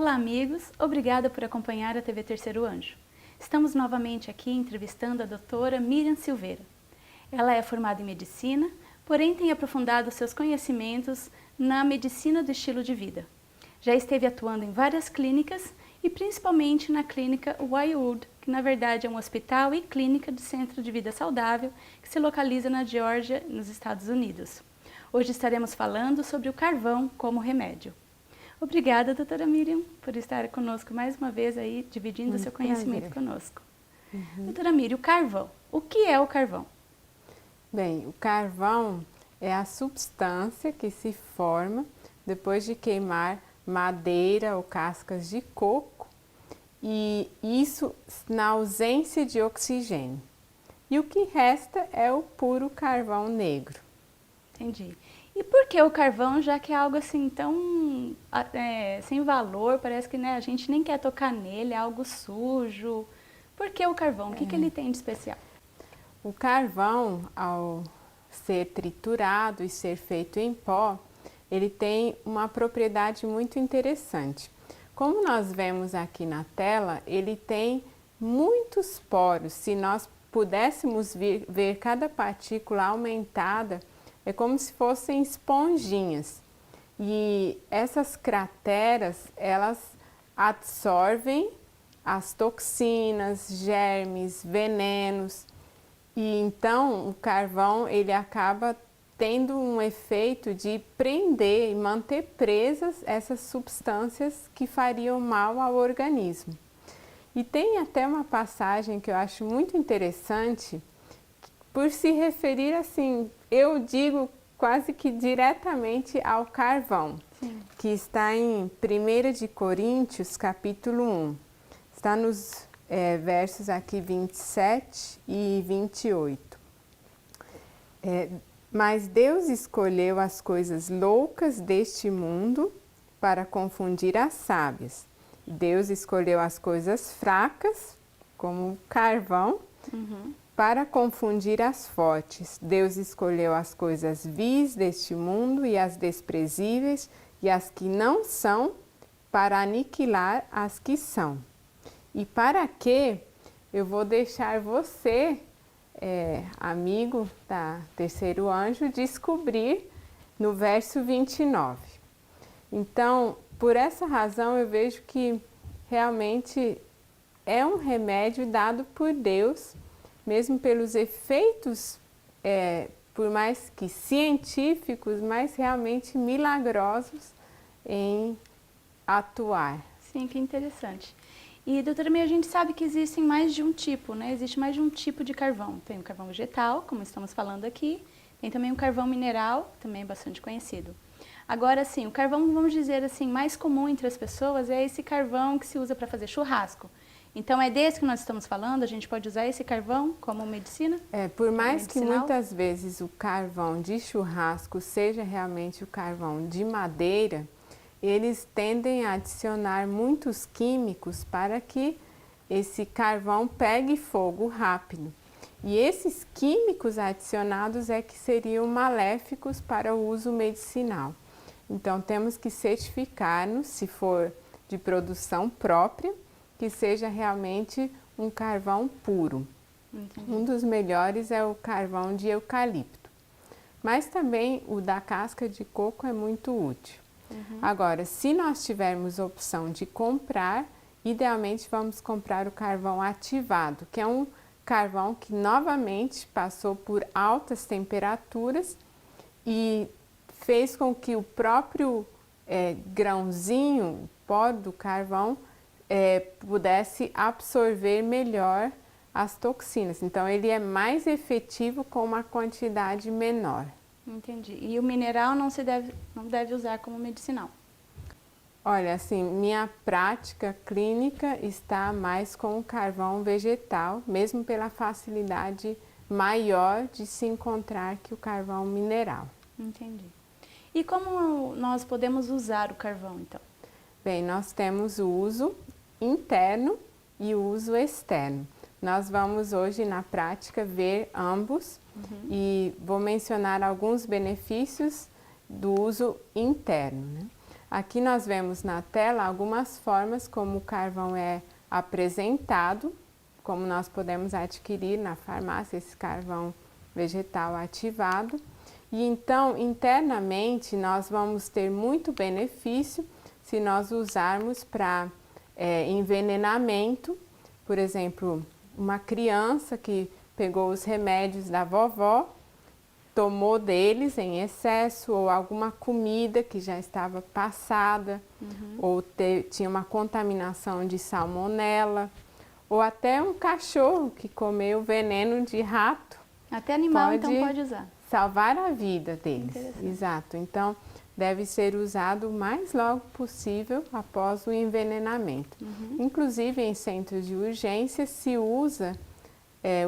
Olá, amigos! Obrigada por acompanhar a TV Terceiro Anjo. Estamos novamente aqui entrevistando a doutora Miriam Silveira. Ela é formada em medicina, porém tem aprofundado seus conhecimentos na medicina do estilo de vida. Já esteve atuando em várias clínicas e principalmente na clínica Wildwood, que na verdade é um hospital e clínica de centro de vida saudável que se localiza na Geórgia, nos Estados Unidos. Hoje estaremos falando sobre o carvão como remédio. Obrigada, doutora Miriam, por estar conosco mais uma vez aí, dividindo o seu conhecimento conosco. Doutora Miriam, o carvão. O que é o carvão? Bem, o carvão é a substância que se forma depois de queimar madeira ou cascas de coco, e isso na ausência de oxigênio. E o que resta é o puro carvão negro. Entendi. E por que o carvão, já que é algo assim tão sem valor, parece que a gente nem quer tocar nele, é algo sujo. Por que o carvão? O que ele tem de especial? O carvão, ao ser triturado e ser feito em pó, ele tem uma propriedade muito interessante. Como nós vemos aqui na tela, ele tem muitos poros. Se nós pudéssemos ver cada partícula aumentada, é como se fossem esponjinhas. E essas crateras, elas absorvem as toxinas, germes, venenos. E então o carvão ele acaba tendo um efeito de prender e manter presas essas substâncias que fariam mal ao organismo. E tem até uma passagem que eu acho muito interessante, por se referir assim, eu digo quase que diretamente ao carvão. Sim. Que está em 1 de Coríntios, capítulo 1. Está nos versos aqui 27 e 28. Mas Deus escolheu as coisas loucas deste mundo para confundir as sábias. Deus escolheu as coisas fracas, como o carvão, para confundir as fortes. Deus escolheu as coisas vis deste mundo e as desprezíveis e as que não são, para aniquilar as que são. E para que eu vou deixar você, amigo da Terceiro Anjo, descobrir no verso 29. Então, por essa razão, eu vejo que realmente é um remédio dado por Deus, mesmo pelos efeitos, por mais que científicos, mas realmente milagrosos em atuar. Sim, que interessante. E, doutora Miriam, a gente sabe que existem mais de um tipo, né? Existe mais de um tipo de carvão. Tem o carvão vegetal, como estamos falando aqui, tem também o carvão mineral, também é bastante conhecido. Agora, sim, o carvão, vamos dizer assim, mais comum entre as pessoas é esse carvão que se usa para fazer churrasco. Então, é desse que nós estamos falando? A gente pode usar esse carvão como medicina? Por mais que muitas vezes o carvão de churrasco seja realmente o carvão de madeira, eles tendem a adicionar muitos químicos para que esse carvão pegue fogo rápido. E esses químicos adicionados é que seriam maléficos para o uso medicinal. Então, temos que certificar-nos, se for de produção própria, que seja realmente um carvão puro. Entendi. Um dos melhores é o carvão de eucalipto. Mas também o da casca de coco é muito útil. Agora, se nós tivermos opção de comprar, idealmente vamos comprar o carvão ativado, que é um carvão que novamente passou por altas temperaturas e fez com que o próprio grãozinho, pó do carvão, pudesse absorver melhor as toxinas. Então, ele é mais efetivo com uma quantidade menor. Entendi. E o mineral não deve usar como medicinal? Olha, assim, minha prática clínica está mais com o carvão vegetal, mesmo pela facilidade maior de se encontrar que o carvão mineral. Entendi. E como nós podemos usar o carvão, então? Bem, nós temos o uso interno e o uso externo. Nós vamos hoje na prática ver ambos e vou mencionar alguns benefícios do uso interno, né? Aqui nós vemos na tela algumas formas como o carvão é apresentado, como nós podemos adquirir na farmácia esse carvão vegetal ativado. E então, internamente, nós vamos ter muito benefício se nós usarmos para envenenamento. Por exemplo, uma criança que pegou os remédios da vovó, tomou deles em excesso, ou alguma comida que já estava passada, ou tinha uma contaminação de salmonela, ou até um cachorro que comeu veneno de rato. Até animal então pode usar. Salvar a vida deles. Exato. Então, deve ser usado o mais logo possível após o envenenamento. Inclusive, em centros de urgência, se usa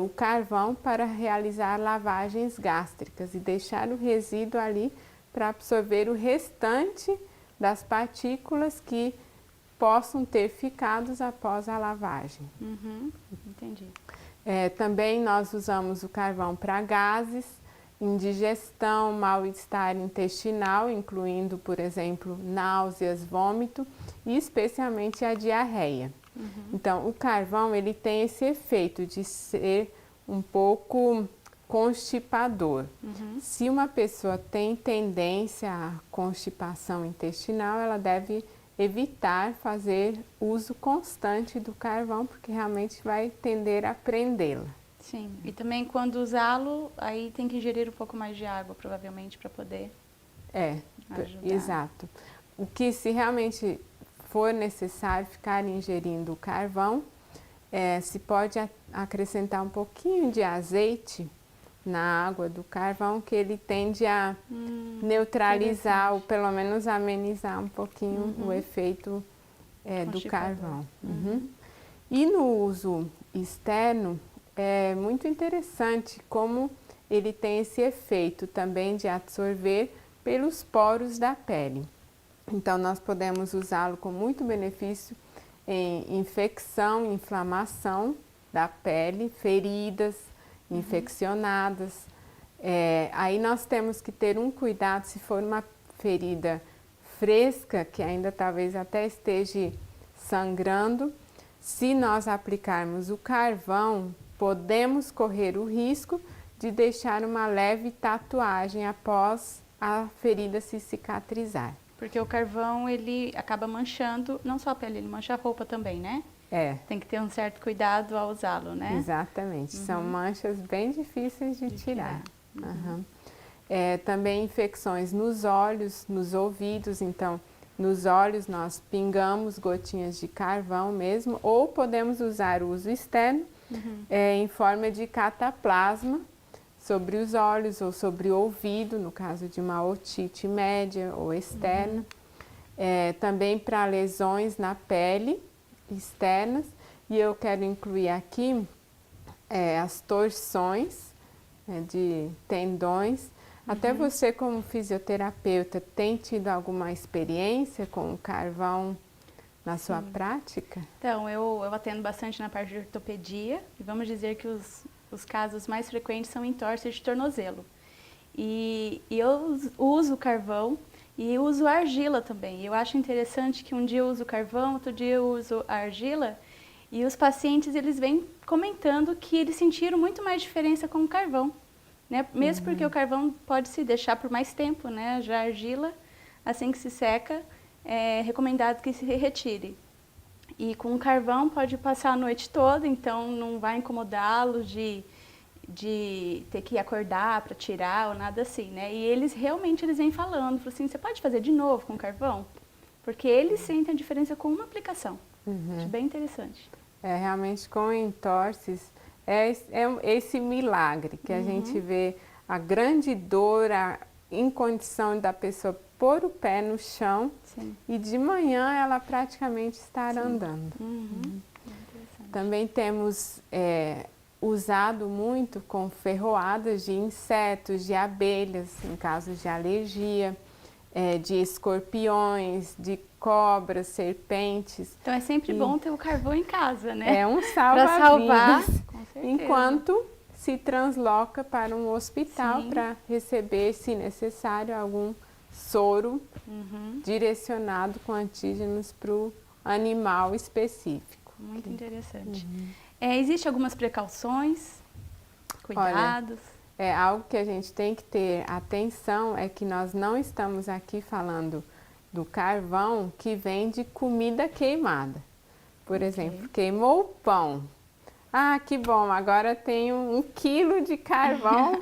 o carvão para realizar lavagens gástricas e deixar o resíduo ali para absorver o restante das partículas que possam ter ficado após a lavagem. Entendi. Também nós usamos o carvão para gases, indigestão, mal-estar intestinal, incluindo, por exemplo, náuseas, vômito e especialmente a diarreia. Então, o carvão ele tem esse efeito de ser um pouco constipador. Se uma pessoa tem tendência à constipação intestinal, ela deve evitar fazer uso constante do carvão, porque realmente vai tender a prendê-la. Sim, e também quando usá-lo, aí tem que ingerir um pouco mais de água, provavelmente, para poder ajudar. Exato. O que se realmente for necessário ficar ingerindo o carvão, se pode acrescentar um pouquinho de azeite na água do carvão, que ele tende a neutralizar ou pelo menos amenizar um pouquinho o efeito do carvão. E no uso externo, é muito interessante como ele tem esse efeito também de absorver pelos poros da pele. Então, nós podemos usá-lo com muito benefício em infecção, inflamação da pele, feridas infeccionadas. Aí nós temos que ter um cuidado se for uma ferida fresca, que ainda talvez até esteja sangrando. Se nós aplicarmos o carvão, podemos correr o risco de deixar uma leve tatuagem após a ferida se cicatrizar. Porque o carvão, ele acaba manchando, não só a pele, ele mancha a roupa também, né? Tem que ter um certo cuidado ao usá-lo, né? Exatamente. São manchas bem difíceis de tirar. Também infecções nos olhos, nos ouvidos. Então, nos olhos nós pingamos gotinhas de carvão mesmo, ou podemos usar o uso externo em forma de cataplasma sobre os olhos ou sobre o ouvido, no caso de uma otite média ou externa. Também para lesões na pele externas, e eu quero incluir aqui as torções de tendões. Até você, como fisioterapeuta, tem tido alguma experiência com o carvão na sua prática? Então, eu atendo bastante na parte de ortopedia, e vamos dizer que os casos mais frequentes são entorses de tornozelo. E eu uso carvão e uso argila também. Eu acho interessante que um dia eu uso carvão, outro dia eu uso argila, e os pacientes eles vêm comentando que eles sentiram muito mais diferença com o carvão, né? Mesmo porque o carvão pode se deixar por mais tempo, né? Já a argila, assim que se seca, é recomendado que se retire. E com o carvão pode passar a noite toda, então não vai incomodá-lo de ter que acordar para tirar ou nada assim, né? E eles realmente vêm falando, assim, você pode fazer de novo com carvão? Porque eles sentem a diferença com uma aplicação. Acho bem interessante. Realmente com entorses, é esse milagre que a gente vê a grande dor, a incondição da pessoa pôr o pé no chão e de manhã ela praticamente estar andando. Também temos usado muito com ferroadas de insetos, de abelhas, em casos de alergia, de escorpiões, de cobras, serpentes. Então é sempre bom ter o carvão em casa, né? É um salva-vidas, com certeza. enquanto se transloca para um hospital para receber, se necessário, algum soro direcionado com antígenos para o animal específico. Muito interessante. Existem algumas precauções, cuidados? Olha, algo que a gente tem que ter atenção é que nós não estamos aqui falando do carvão que vem de comida queimada. Por exemplo, queimou o pão. Ah, que bom, agora tenho 1 quilo de carvão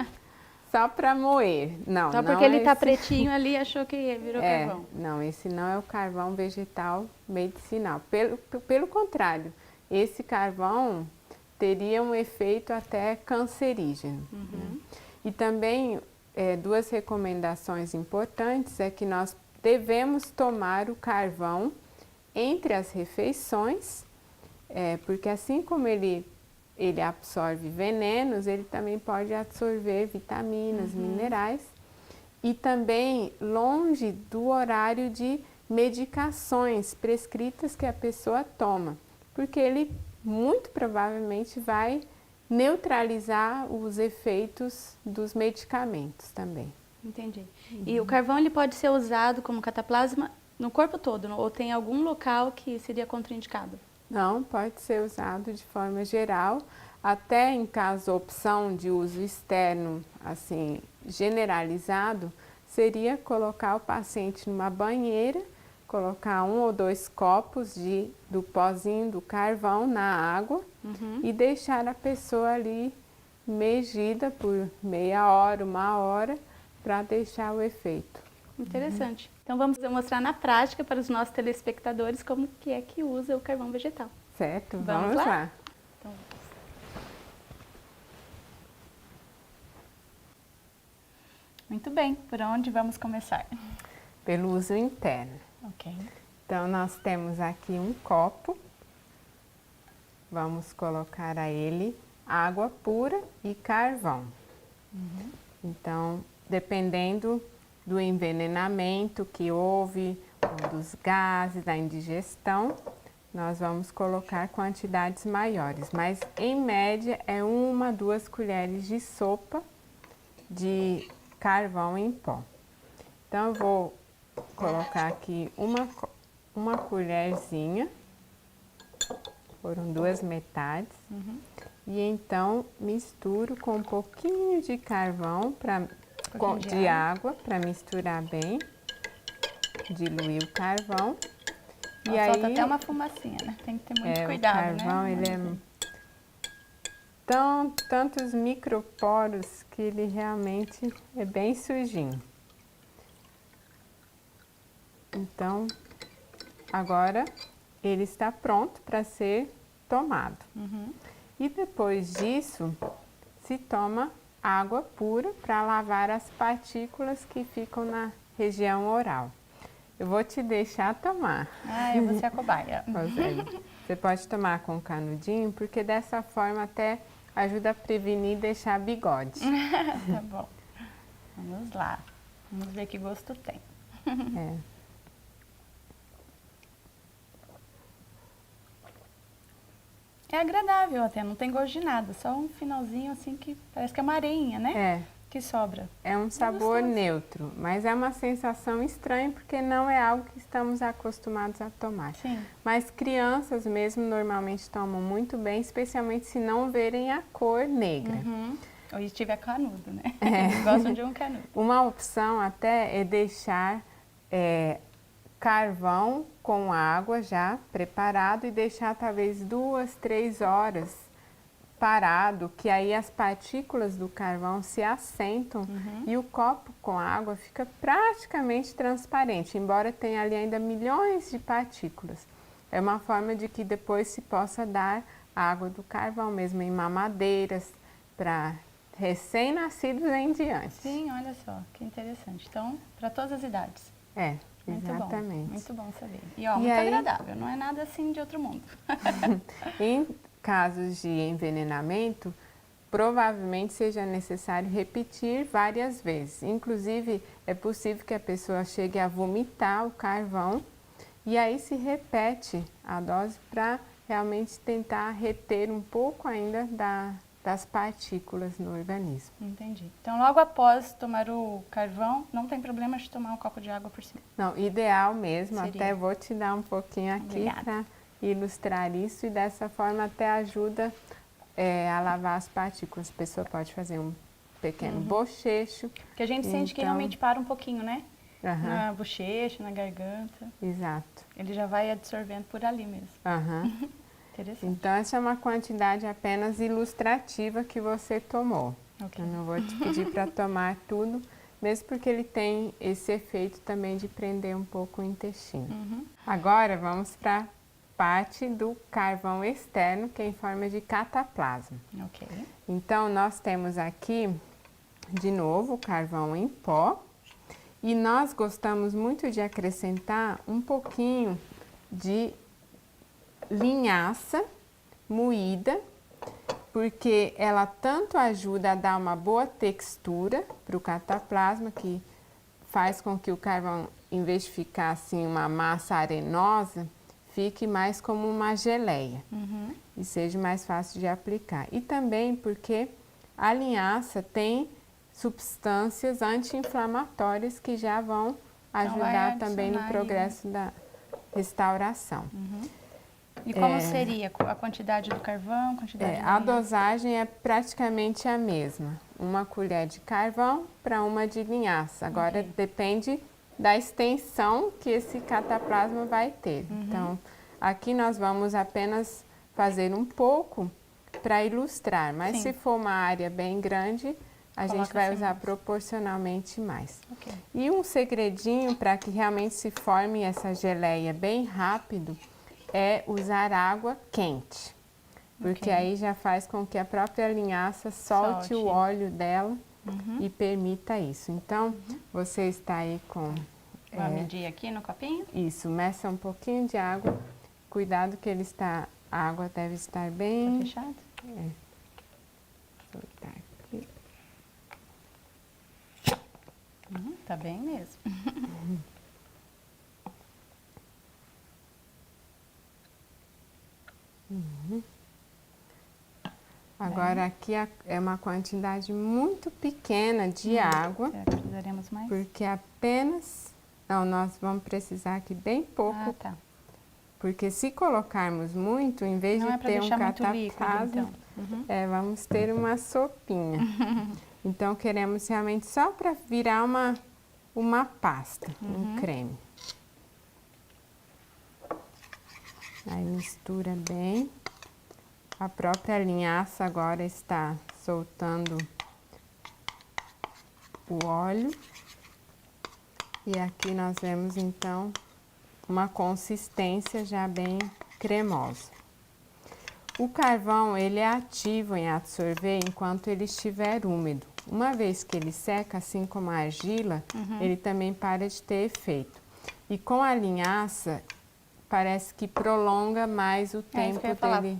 só para moer. Não, só porque ele está pretinho ali, achou que virou carvão. Não, esse não é o carvão vegetal medicinal. Pelo contrário, esse carvão teria um efeito até cancerígeno. Né? E também, 2 recomendações importantes é que nós devemos tomar o carvão entre as refeições, porque assim como ele absorve venenos, ele também pode absorver vitaminas, minerais, e também longe do horário de medicações prescritas que a pessoa toma, porque ele muito provavelmente vai neutralizar os efeitos dos medicamentos também. Entendi. E o carvão ele pode ser usado como cataplasma no corpo todo, ou tem algum local que seria contraindicado? Não, pode ser usado de forma geral, até em caso opção de uso externo, assim, generalizado, seria colocar o paciente numa banheira, colocar 1 ou 2 copos do pozinho do carvão na água e deixar a pessoa ali mexida por meia hora, 1 hora, para deixar o efeito. Interessante. Então vamos mostrar na prática para os nossos telespectadores como que é que usa o carvão vegetal. Certo, vamos lá. Então, muito bem, por onde vamos começar? Pelo uso interno. Ok. Então nós temos aqui um copo, vamos colocar a ele água pura e carvão. Então, dependendo do envenenamento que houve, ou dos gases, da indigestão, nós vamos colocar quantidades maiores, mas em média é 1 a 2 colheres de sopa de carvão em pó. Então eu vou colocar aqui uma colherzinha, foram 2 metades, e então misturo com um pouquinho de carvão, de água, para misturar bem, diluir o carvão. E aí solta até uma fumacinha, né? Tem que ter muito cuidado, o carvão, né? Ele tantos microporos que ele realmente é bem sujinho. Então, agora ele está pronto para ser tomado. E depois disso, se toma água pura para lavar as partículas que ficam na região oral. Eu vou te deixar tomar. Ah, eu vou ser a cobaia. Você pode tomar com canudinho, porque dessa forma até ajuda a prevenir deixar bigode. Tá bom. Vamos lá. Vamos ver que gosto tem. É agradável até, não tem gosto de nada, só um finalzinho assim que parece que é uma areinha, né? Que sobra. É um sabor neutro, mas é uma sensação estranha porque não é algo que estamos acostumados a tomar. Sim. Mas crianças mesmo normalmente tomam muito bem, especialmente se não verem a cor negra. Ou se tiver canudo, né? Eles gostam de um canudo. Uma opção até é deixar carvão com água já preparado e deixar talvez 2, 3 horas parado, que aí as partículas do carvão se assentam e o copo com água fica praticamente transparente, embora tenha ali ainda milhões de partículas. É uma forma de que depois se possa dar a água do carvão mesmo em mamadeiras para recém-nascidos em diante. Sim, olha só, que interessante. Então, para todas as idades. Muito exatamente. Bom, muito bom saber. E muito agradável, não é nada assim de outro mundo. Em casos de envenenamento, provavelmente seja necessário repetir várias vezes. Inclusive, é possível que a pessoa chegue a vomitar o carvão e aí se repete a dose para realmente tentar reter um pouco ainda das partículas no organismo. Entendi. Então, logo após tomar o carvão, não tem problema de tomar um copo de água por cima? Não, ideal mesmo. Seria. Até vou te dar um pouquinho aqui para ilustrar isso e dessa forma até ajuda a lavar as partículas. A pessoa pode fazer um pequeno bochecho. Porque a gente sente que realmente para um pouquinho, né? Na bochecha, na garganta. Exato. Ele já vai absorvendo por ali mesmo. Interessante. Então, essa é uma quantidade apenas ilustrativa que você tomou. Eu não vou te pedir para tomar tudo, mesmo porque ele tem esse efeito também de prender um pouco o intestino. Agora, vamos para a parte do carvão externo, que é em forma de cataplasma. Então, nós temos aqui, de novo, o carvão em pó. E nós gostamos muito de acrescentar um pouquinho de linhaça moída, porque ela tanto ajuda a dar uma boa textura para o cataplasma, que faz com que o carvão, em vez de ficar assim uma massa arenosa, fique mais como uma geleia e seja mais fácil de aplicar. E também porque a linhaça tem substâncias anti-inflamatórias que já vão ajudar também no progresso da restauração. E como seria a quantidade do carvão? A dosagem é praticamente a mesma. Uma colher de carvão para uma de linhaça. Agora depende da extensão que esse cataplasma vai ter. Então, aqui nós vamos apenas fazer um pouco para ilustrar. Mas se for uma área bem grande, a gente vai usar proporcionalmente mais. E um segredinho para que realmente se forme essa geleia bem rápido é usar água quente, porque aí já faz com que a própria linhaça solte o óleo dela e permita isso. Então, você está aí com... Vou medir aqui no copinho? Isso, meça um pouquinho de água, cuidado que a água deve estar bem... Tá fechado? Soltar aqui. Tá bem mesmo. Agora aqui é uma quantidade muito pequena de água. Será que precisaremos mais? Porque apenas... Não, nós vamos precisar aqui bem pouco. Porque se colocarmos muito, em vez de ter um cataplasma, vamos ter uma sopinha. Então, queremos realmente só para virar uma pasta, um creme. Aí mistura bem. A própria linhaça agora está soltando o óleo. E aqui nós vemos então uma consistência já bem cremosa. O carvão, ele é ativo em absorver enquanto ele estiver úmido. Uma vez que ele seca, assim como a argila, ele também para de ter efeito. E com a linhaça, parece que prolonga mais o tempo dele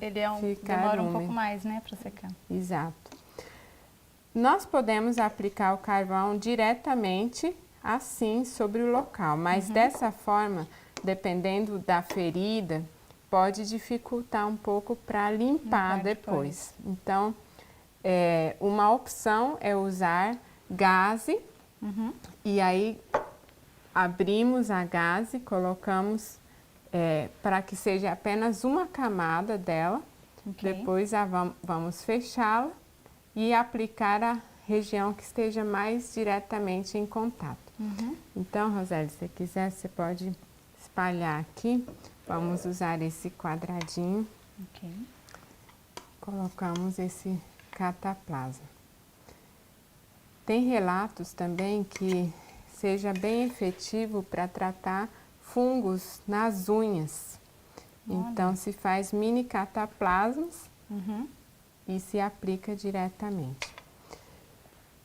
ficar demora um úmido. pouco mais, né, para secar. Exato. Nós podemos aplicar o carvão diretamente assim sobre o local, mas dessa forma, dependendo da ferida, pode dificultar um pouco para limpar depois. Então, uma opção é usar gaze, e aí abrimos a gaze, colocamos para que seja apenas uma camada dela, depois vamos fechá-la e aplicar a região que esteja mais diretamente em contato. Então, Roseli, se você quiser, você pode espalhar aqui. Vamos usar esse quadradinho. Colocamos esse cataplasma. Tem relatos também que seja bem efetivo para tratar fungos nas unhas. Então, se faz mini cataplasmas e se aplica diretamente.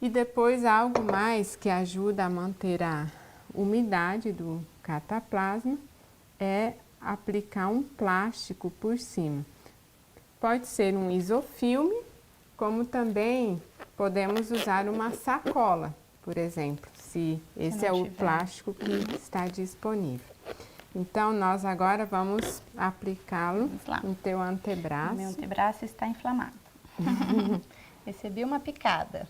E depois, algo mais que ajuda a manter a umidade do cataplasma é aplicar um plástico por cima. Pode ser um isofilme, como também podemos usar uma sacola, por exemplo, se esse é o plástico que está disponível. Então, nós agora vamos aplicá-lo no teu antebraço. O meu antebraço está inflamado. Recebi uma picada.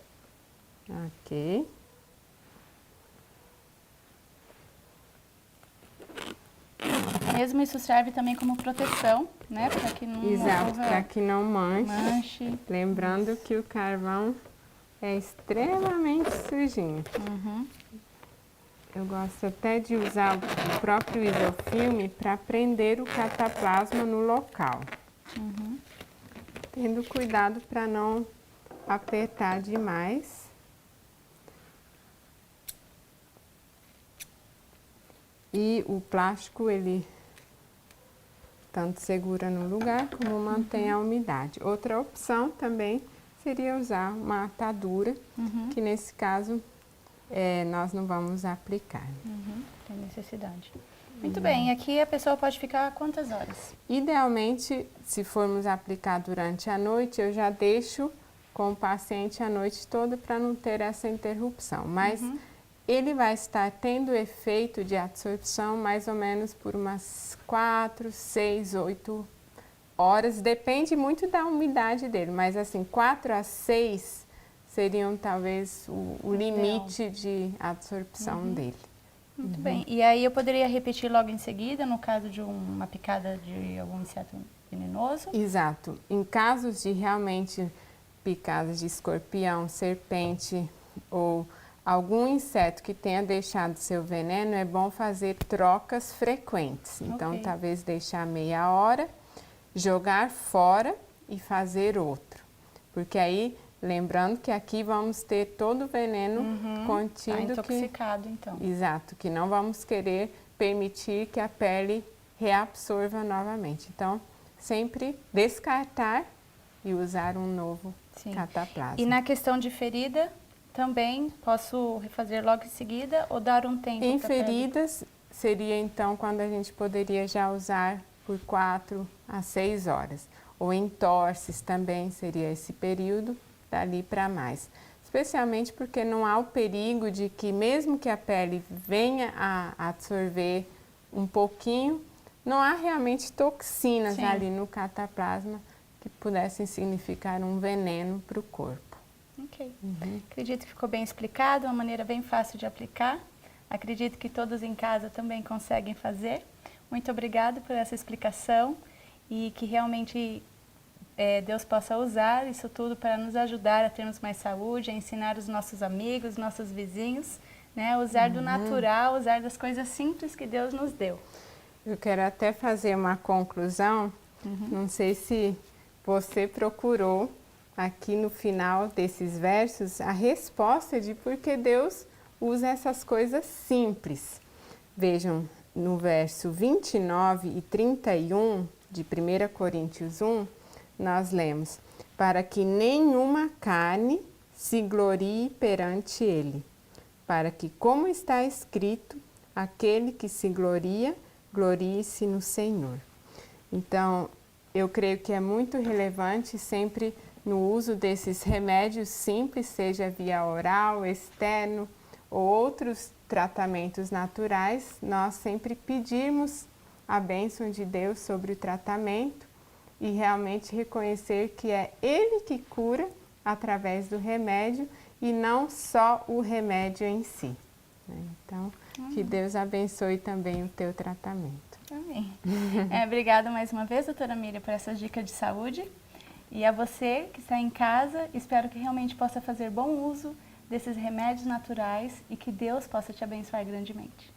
Ok. Mesmo isso serve também como proteção, né? Para que não Exato, para que não manche. Lembrando que o carvão é extremamente sujinho. Eu gosto até de usar o próprio isofilme para prender o cataplasma no local. Tendo cuidado para não apertar demais. E o plástico, ele tanto segura no lugar como mantém a umidade. Outra opção também seria usar uma atadura, que nesse caso nós não vamos aplicar. Tem necessidade. Muito bem, aqui a pessoa pode ficar quantas horas? Idealmente, se formos aplicar durante a noite, eu já deixo com o paciente a noite toda para não ter essa interrupção. Mas ele vai estar tendo efeito de absorção mais ou menos por umas 4, 6, 8 horas. Depende muito da umidade dele, mas assim, 4 a 6 seriam talvez o limite de absorção dele. Muito bem. E aí eu poderia repetir logo em seguida, no caso de uma picada de algum inseto venenoso? Exato. Em casos de realmente picadas de escorpião, serpente ou algum inseto que tenha deixado seu veneno, é bom fazer trocas frequentes. Então, talvez deixar meia hora, jogar fora e fazer outro. Porque aí, lembrando que aqui vamos ter todo o veneno contido. Tá intoxicado, então. Exato, que não vamos querer permitir que a pele reabsorva novamente. Então, sempre descartar e usar um novo cataplasma. E na questão de ferida, também posso refazer logo em seguida ou dar um tempo? Em feridas, seria então quando a gente poderia já usar por 4 a 6 horas. Ou em torces também seria esse período, dali para mais. Especialmente porque não há o perigo de que mesmo que a pele venha a absorver um pouquinho, não há realmente toxinas ali no cataplasma que pudessem significar um veneno para o corpo. Ok. Acredito que ficou bem explicado, uma maneira bem fácil de aplicar. Acredito que todos em casa também conseguem fazer. Muito obrigada por essa explicação e que realmente Deus possa usar isso tudo para nos ajudar a termos mais saúde, a ensinar os nossos amigos, nossos vizinhos, né, a usar do natural, usar das coisas simples que Deus nos deu. Eu quero até fazer uma conclusão, não sei se você procurou aqui no final desses versos a resposta de por que Deus usa essas coisas simples. Vejam, no verso 29 e 31 de 1 Coríntios 1, nós lemos: para que nenhuma carne se glorie perante ele, para que, como está escrito, aquele que se gloria, glorie-se no Senhor. Então, eu creio que é muito relevante sempre no uso desses remédios simples, seja via oral, externo ou outros tratamentos naturais, nós sempre pedirmos a bênção de Deus sobre o tratamento e realmente reconhecer que é Ele que cura através do remédio e não só o remédio em si. Então, que Deus abençoe também o teu tratamento. Amém. Obrigada mais uma vez, doutora Miriam, por essas dicas de saúde. E a você que está em casa, espero que realmente possa fazer bom uso desses remédios naturais e que Deus possa te abençoar grandemente.